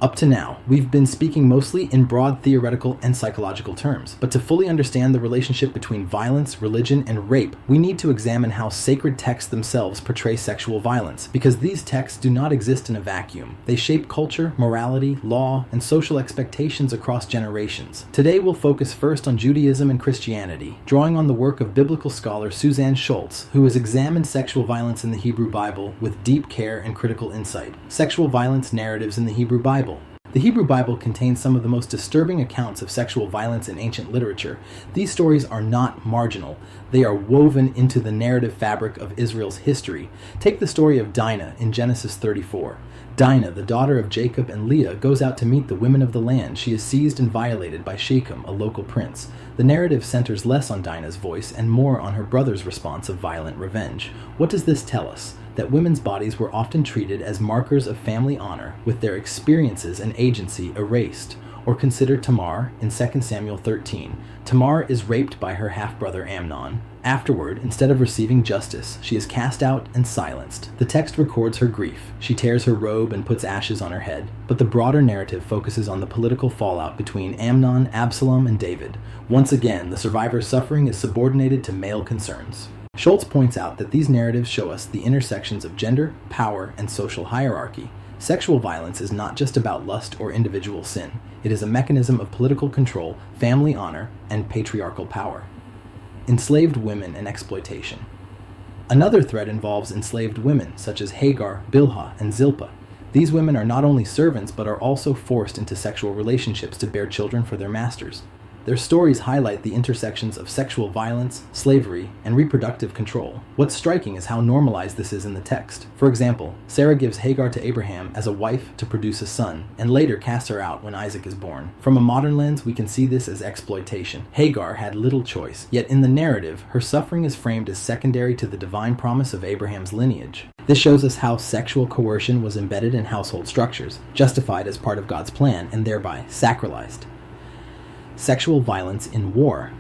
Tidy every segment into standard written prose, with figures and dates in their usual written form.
Up to now, we've been speaking mostly in broad theoretical and psychological terms, but to fully understand the relationship between violence, religion, and rape, we need to examine how sacred texts themselves portray sexual violence, because these texts do not exist in a vacuum. They shape culture, morality, law, and social expectations across generations. Today we'll focus first on Judaism and Christianity, drawing on the work of biblical scholar Susanne Scholz, who has examined sexual violence in the Hebrew Bible with deep care and critical insight. Sexual violence narratives in the Hebrew Bible. The Hebrew Bible contains some of the most disturbing accounts of sexual violence in ancient literature. These stories are not marginal. They are woven into the narrative fabric of Israel's history. Take the story of Dinah in Genesis 34. Dinah, the daughter of Jacob and Leah, goes out to meet the women of the land. She is seized and violated by Shechem, a local prince. The narrative centers less on Dinah's voice and more on her brother's response of violent revenge. What does this tell us? That women's bodies were often treated as markers of family honor, with their experiences and agency erased. Or consider Tamar in 2 Samuel 13. Tamar is raped by her half-brother Amnon. Afterward, instead of receiving justice, she is cast out and silenced. The text records her grief. She tears her robe and puts ashes on her head. But the broader narrative focuses on the political fallout between Amnon, Absalom, and David. Once again, the survivor's suffering is subordinated to male concerns. Scholz points out that these narratives show us the intersections of gender, power, and social hierarchy. Sexual violence is not just about lust or individual sin. It is a mechanism of political control, family honor, and patriarchal power. Enslaved women and exploitation. Another thread involves enslaved women, such as Hagar, Bilhah, and Zilpah. These women are not only servants, but are also forced into sexual relationships to bear children for their masters. Their stories highlight the intersections of sexual violence, slavery, and reproductive control. What's striking is how normalized this is in the text. For example, Sarah gives Hagar to Abraham as a wife to produce a son, and later casts her out when Isaac is born. From a modern lens, we can see this as exploitation. Hagar had little choice, yet in the narrative, her suffering is framed as secondary to the divine promise of Abraham's lineage. This shows us how sexual coercion was embedded in household structures, justified as part of God's plan, and thereby sacralized. Sexual violence in war.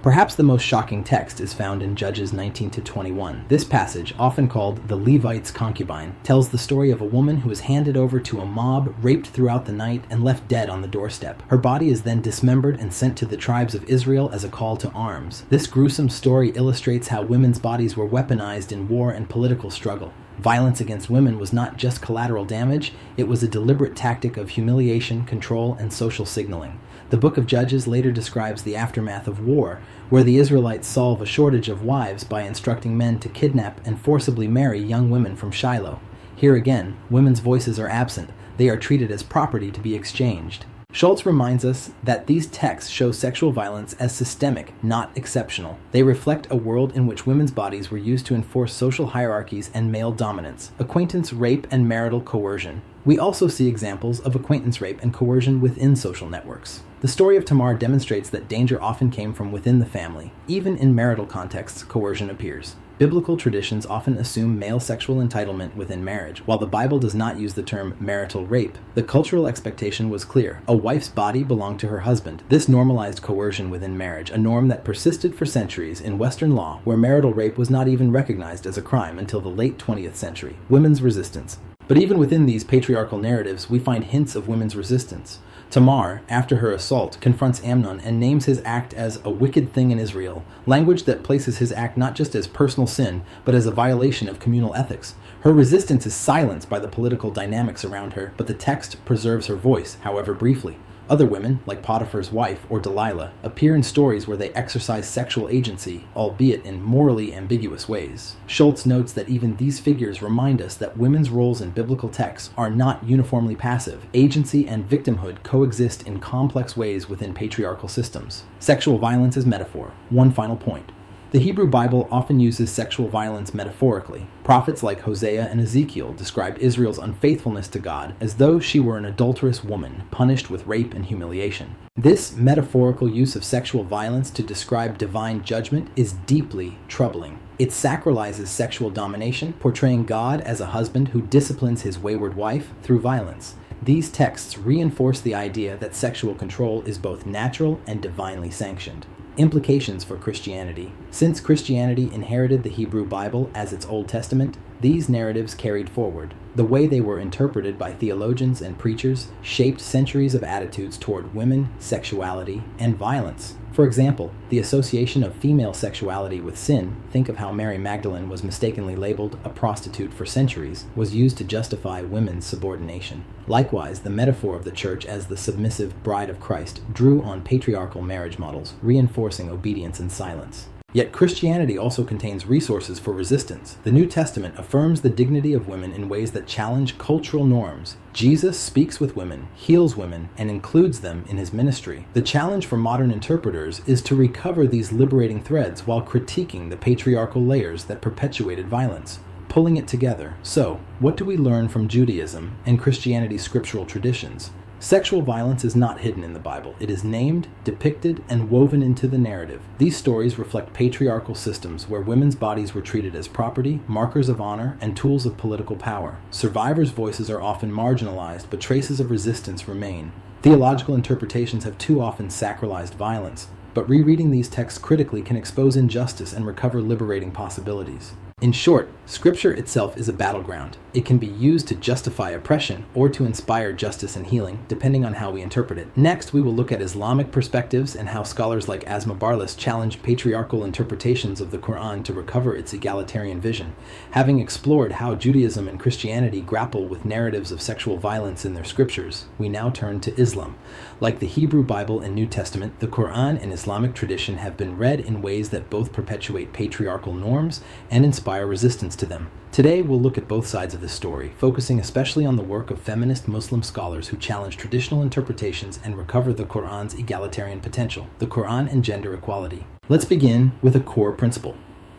Perhaps the most shocking text is found in Judges 19-21. This passage, often called the Levite's concubine, tells the story of a woman who is handed over to a mob, raped throughout the night, and left dead on the doorstep. Her body is then dismembered and sent to the tribes of Israel as a call to arms. This gruesome story illustrates how women's bodies were weaponized in war and political struggle. Violence against women was not just collateral damage, it was a deliberate tactic of humiliation, control, and social signaling. The book of Judges later describes the aftermath of war, where the Israelites solve a shortage of wives by instructing men to kidnap and forcibly marry young women from Shiloh. Here again, women's voices are absent. They are treated as property to be exchanged. Scholz reminds us that these texts show sexual violence as systemic, not exceptional. They reflect a world in which women's bodies were used to enforce social hierarchies and male dominance, acquaintance rape and marital coercion. We also see examples of acquaintance rape and coercion within social networks. The story of Tamar demonstrates that danger often came from within the family. Even in marital contexts, coercion appears. Biblical traditions often assume male sexual entitlement within marriage. While the Bible does not use the term marital rape, the cultural expectation was clear. A wife's body belonged to her husband. This normalized coercion within marriage, a norm that persisted for centuries in Western law, where marital rape was not even recognized as a crime until the late 20th century. Women's resistance. But even within these patriarchal narratives, we find hints of women's resistance. Tamar, after her assault, confronts Amnon and names his act as a wicked thing in Israel, language that places his act not just as personal sin, but as a violation of communal ethics. Her resistance is silenced by the political dynamics around her, but the text preserves her voice, however briefly. Other women, like Potiphar's wife or Delilah, appear in stories where they exercise sexual agency, albeit in morally ambiguous ways. Scholz notes that even these figures remind us that women's roles in biblical texts are not uniformly passive. Agency and victimhood coexist in complex ways within patriarchal systems. Sexual violence is metaphor. One final point. The Hebrew Bible often uses sexual violence metaphorically. Prophets like Hosea and Ezekiel describe Israel's unfaithfulness to God as though she were an adulterous woman, punished with rape and humiliation. This metaphorical use of sexual violence to describe divine judgment is deeply troubling. It sacralizes sexual domination, portraying God as a husband who disciplines his wayward wife through violence. These texts reinforce the idea that sexual control is both natural and divinely sanctioned. Implications for Christianity. Since Christianity inherited the Hebrew Bible as its Old Testament, these narratives carried forward. The way they were interpreted by theologians and preachers shaped centuries of attitudes toward women, sexuality, and violence. For example, the association of female sexuality with sin, think of how Mary Magdalene was mistakenly labeled a prostitute for centuries, was used to justify women's subordination. Likewise, the metaphor of the church as the submissive bride of Christ drew on patriarchal marriage models, reinforcing obedience and silence. Yet Christianity also contains resources for resistance. The New Testament affirms the dignity of women in ways that challenge cultural norms. Jesus speaks with women, heals women, and includes them in his ministry. The challenge for modern interpreters is to recover these liberating threads while critiquing the patriarchal layers that perpetuated violence, pulling it together. So, what do we learn from Judaism and Christianity's scriptural traditions? Sexual violence is not hidden in the Bible. It is named, depicted, and woven into the narrative. These stories reflect patriarchal systems where women's bodies were treated as property, markers of honor, and tools of political power. Survivors' voices are often marginalized, but traces of resistance remain. Theological interpretations have too often sacralized violence, but rereading these texts critically can expose injustice and recover liberating possibilities. In short, Scripture itself is a battleground. It can be used to justify oppression or to inspire justice and healing, depending on how we interpret it. Next, we will look at Islamic perspectives and how scholars like Asma Barlas challenge patriarchal interpretations of the Qur'an to recover its egalitarian vision. Having explored how Judaism and Christianity grapple with narratives of sexual violence in their scriptures, we now turn to Islam. Like the Hebrew Bible and New Testament, the Qur'an and Islamic tradition have been read in ways that both perpetuate patriarchal norms and inspire resistance to them. Today, we'll look at both sides of this story, focusing especially on the work of feminist Muslim scholars who challenge traditional interpretations and recover the Qur'an's egalitarian potential, the Qur'an and gender equality. Let's begin with a core principle.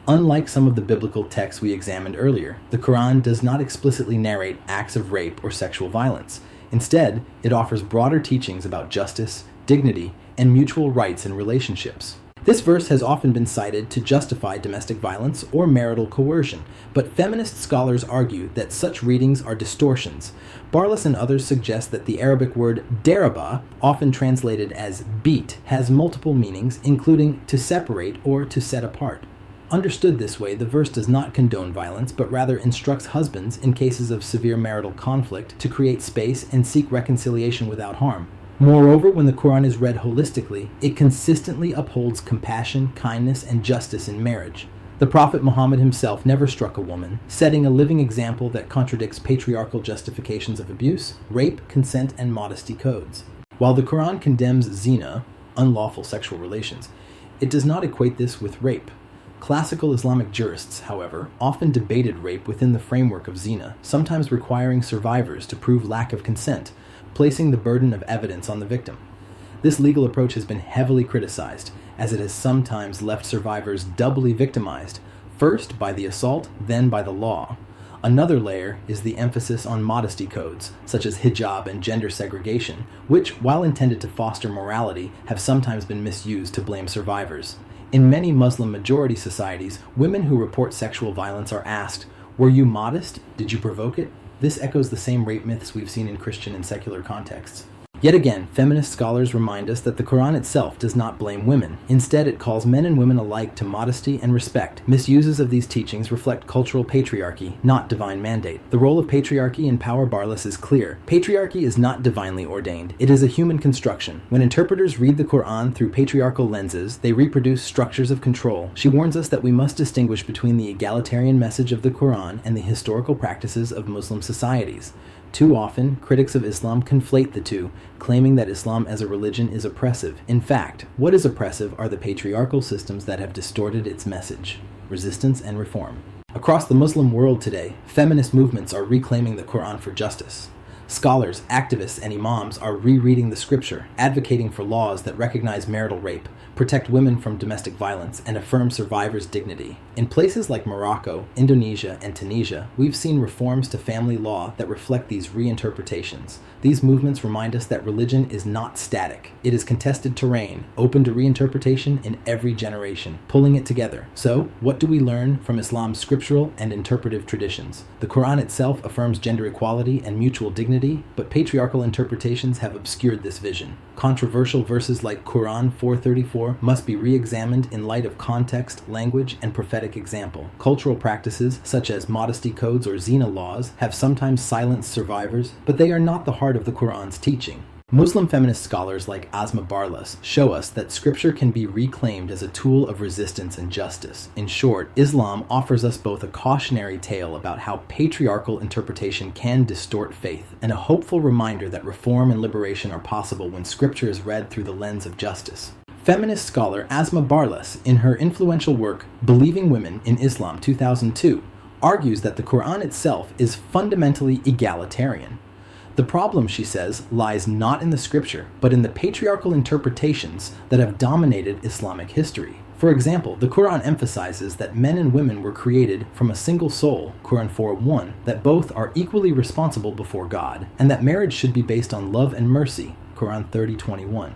Unlike some of the biblical texts we examined earlier, the Qur'an does not explicitly narrate acts of rape or sexual violence. Instead, it offers broader teachings about justice, dignity, and mutual rights in relationships. This verse has often been cited to justify domestic violence or marital coercion, but feminist scholars argue that such readings are distortions. Barlas and others suggest that the Arabic word daraba, often translated as beat, has multiple meanings, including to separate or to set apart. Understood this way, the verse does not condone violence, but rather instructs husbands in cases of severe marital conflict to create space and seek reconciliation without harm. Moreover, when the Qur'an is read holistically, it consistently upholds compassion, kindness, and justice in marriage. The Prophet Muhammad himself never struck a woman, setting a living example that contradicts patriarchal justifications of abuse, rape, consent, and modesty codes. While the Qur'an condemns zina, unlawful sexual relations, it does not equate this with rape. Classical Islamic jurists, however, often debated rape within the framework of zina, sometimes requiring survivors to prove lack of consent, placing the burden of evidence on the victim. This legal approach has been heavily criticized, as it has sometimes left survivors doubly victimized, first by the assault, then by the law. Another layer is the emphasis on modesty codes, such as hijab and gender segregation, which, while intended to foster morality, have sometimes been misused to blame survivors. In many Muslim majority societies, women who report sexual violence are asked, "Were you modest? Did you provoke it?" This echoes the same rape myths we've seen in Christian and secular contexts. Yet again, feminist scholars remind us that the Qur'an itself does not blame women. Instead, it calls men and women alike to modesty and respect. Misuses of these teachings reflect cultural patriarchy, not divine mandate. The role of patriarchy in power Barlas is clear. Patriarchy is not divinely ordained. It is a human construction. When interpreters read the Qur'an through patriarchal lenses, they reproduce structures of control. She warns us that we must distinguish between the egalitarian message of the Qur'an and the historical practices of Muslim societies. Too often, critics of Islam conflate the two, claiming that Islam as a religion is oppressive. In fact, what is oppressive are the patriarchal systems that have distorted its message: resistance and reform. Across the Muslim world today, feminist movements are reclaiming the Qur'an for justice. Scholars, activists, and imams are rereading the scripture, advocating for laws that recognize marital rape, protect women from domestic violence, and affirm survivors' dignity. In places like Morocco, Indonesia, and Tunisia, we've seen reforms to family law that reflect these reinterpretations. These movements remind us that religion is not static. It is contested terrain, open to reinterpretation in every generation, pulling it together. So, what do we learn from Islam's scriptural and interpretive traditions? The Qur'an itself affirms gender equality and mutual dignity dignity, but patriarchal interpretations have obscured this vision. Controversial verses like Qur'an 4:34 must be re-examined in light of context, language, and prophetic example. Cultural practices, such as modesty codes or zina laws, have sometimes silenced survivors, but they are not the heart of the Qur'an's teaching. Muslim feminist scholars like Asma Barlas show us that scripture can be reclaimed as a tool of resistance and justice. In short, Islam offers us both a cautionary tale about how patriarchal interpretation can distort faith, and a hopeful reminder that reform and liberation are possible when scripture is read through the lens of justice. Feminist scholar Asma Barlas, in her influential work Believing Women in Islam 2002, argues that the Qur'an itself is fundamentally egalitarian. The problem, she says, lies not in the scripture, but in the patriarchal interpretations that have dominated Islamic history. For example, the Qur'an emphasizes that men and women were created from a single soul, Qur'an 4:1, that both are equally responsible before God, and that marriage should be based on love and mercy, Qur'an 30:21.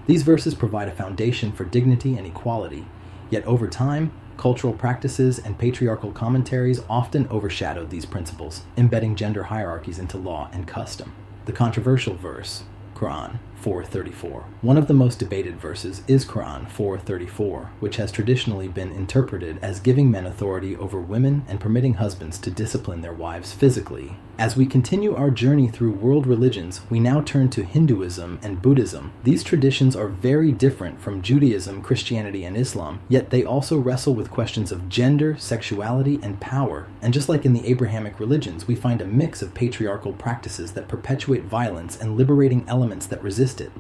These verses provide a foundation for dignity and equality, yet over time, cultural practices and patriarchal commentaries often overshadowed these principles, embedding gender hierarchies into law and custom. The controversial verse, Qur'an 4:34. One of the most debated verses is Qur'an 4:34, which has traditionally been interpreted as giving men authority over women and permitting husbands to discipline their wives physically. As we continue our journey through world religions, we now turn to Hinduism and Buddhism. These traditions are very different from Judaism, Christianity, and Islam, yet they also wrestle with questions of gender, sexuality, and power. And just like in the Abrahamic religions, we find a mix of patriarchal practices that perpetuate violence and liberating elements that resist it.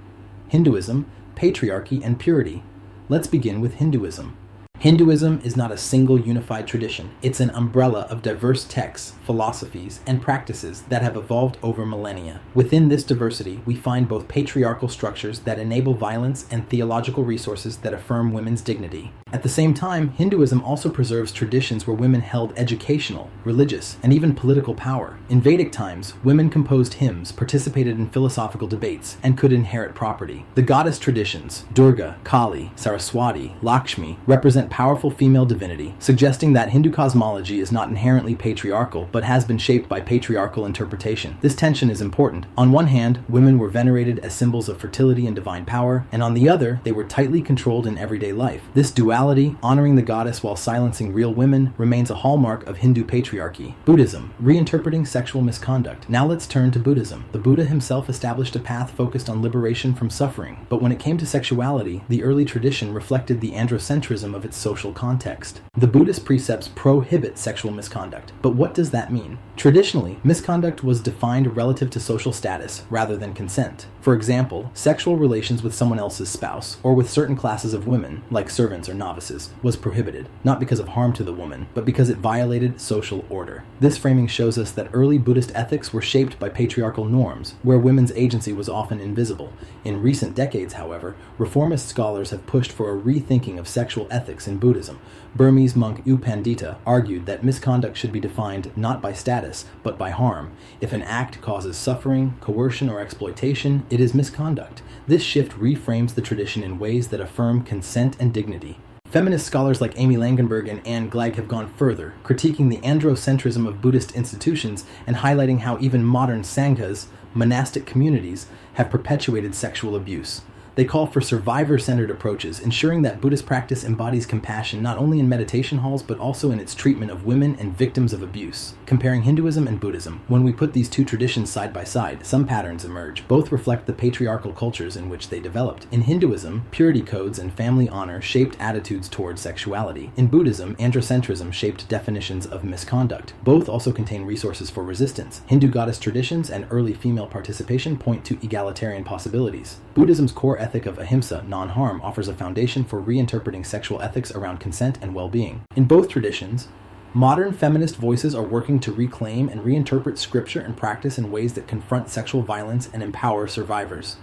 Hinduism, patriarchy, and purity. Let's begin with Hinduism. Hinduism is not a single unified tradition. It's an umbrella of diverse texts, philosophies, and practices that have evolved over millennia. Within this diversity, we find both patriarchal structures that enable violence and theological resources that affirm women's dignity. At the same time, Hinduism also preserves traditions where women held educational, religious, and even political power. In Vedic times, women composed hymns, participated in philosophical debates, and could inherit property. The goddess traditions, Durga, Kali, Saraswati, Lakshmi, represent powerful female divinity, suggesting that Hindu cosmology is not inherently patriarchal, but has been shaped by patriarchal interpretation. This tension is important. On one hand, women were venerated as symbols of fertility and divine power, and on the other, they were tightly controlled in everyday life. This duality, honoring the goddess while silencing real women, remains a hallmark of Hindu patriarchy. Buddhism, reinterpreting sexual misconduct. Now let's turn to Buddhism. The Buddha himself established a path focused on liberation from suffering, but when it came to sexuality, the early tradition reflected the androcentrism of its social context. The Buddhist precepts prohibit sexual misconduct, but what does that mean? Traditionally, misconduct was defined relative to social status rather than consent. For example, sexual relations with someone else's spouse, or with certain classes of women, like servants or novices, was prohibited, not because of harm to the woman, but because it violated social order. This framing shows us that early Buddhist ethics were shaped by patriarchal norms, where women's agency was often invisible. In recent decades, however, reformist scholars have pushed for a rethinking of sexual ethics in Buddhism. Burmese monk U Pandita argued that misconduct should be defined not by status, but by harm. If an act causes suffering, coercion, or exploitation, it is misconduct. This shift reframes the tradition in ways that affirm consent and dignity. Feminist scholars like Amy Langenberg and Anne Gleig have gone further, critiquing the androcentrism of Buddhist institutions and highlighting how even modern sanghas, monastic communities, have perpetuated sexual abuse. They call for survivor-centered approaches, ensuring that Buddhist practice embodies compassion not only in meditation halls but also in its treatment of women and victims of abuse. Comparing Hinduism and Buddhism, when we put these two traditions side by side, some patterns emerge. Both reflect the patriarchal cultures in which they developed. In Hinduism, purity codes and family honor shaped attitudes toward sexuality. In Buddhism, androcentrism shaped definitions of misconduct. Both also contain resources for resistance. Hindu goddess traditions and early female participation point to egalitarian possibilities. Buddhism's core ethic of ahimsa, non-harm, offers a foundation for reinterpreting sexual ethics around consent and well-being. In both traditions, modern feminist voices are working to reclaim and reinterpret scripture and practice in ways that confront sexual violence and empower survivors.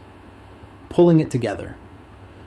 Pulling it together.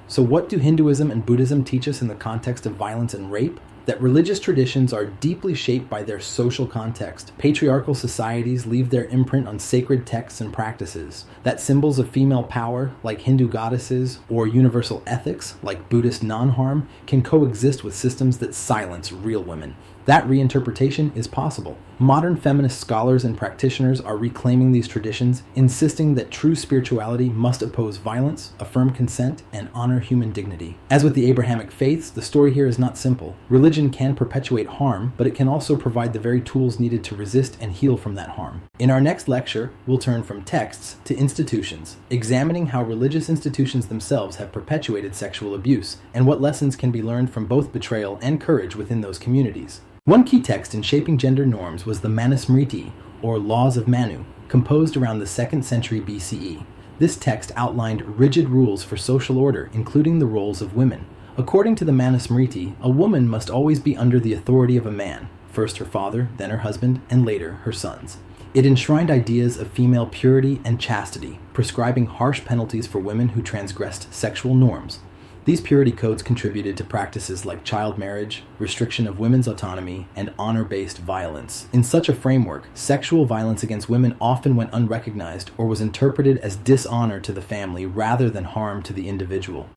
So what do Hinduism and Buddhism teach us in the context of violence and rape? That religious traditions are deeply shaped by their social context. Patriarchal societies leave their imprint on sacred texts and practices. That symbols of female power, like Hindu goddesses, or universal ethics, like Buddhist non-harm, can coexist with systems that silence real women. That reinterpretation is possible. Modern feminist scholars and practitioners are reclaiming these traditions, insisting that true spirituality must oppose violence, affirm consent, and honor human dignity. As with the Abrahamic faiths, the story here is not simple. Religion can perpetuate harm, but it can also provide the very tools needed to resist and heal from that harm. In our next lecture, we'll turn from texts to institutions, examining how religious institutions themselves have perpetuated sexual abuse, and what lessons can be learned from both betrayal and courage within those communities. One key text in shaping gender norms was the Manusmriti, or Laws of Manu, composed around the 2nd century BCE. This text outlined rigid rules for social order, including the roles of women. According to the Manusmriti, a woman must always be under the authority of a man, first her father, then her husband, and later her sons. It enshrined ideas of female purity and chastity, prescribing harsh penalties for women who transgressed sexual norms. These purity codes contributed to practices like child marriage, restriction of women's autonomy, and honor-based violence. In such a framework, sexual violence against women often went unrecognized or was interpreted as dishonor to the family rather than harm to the individual.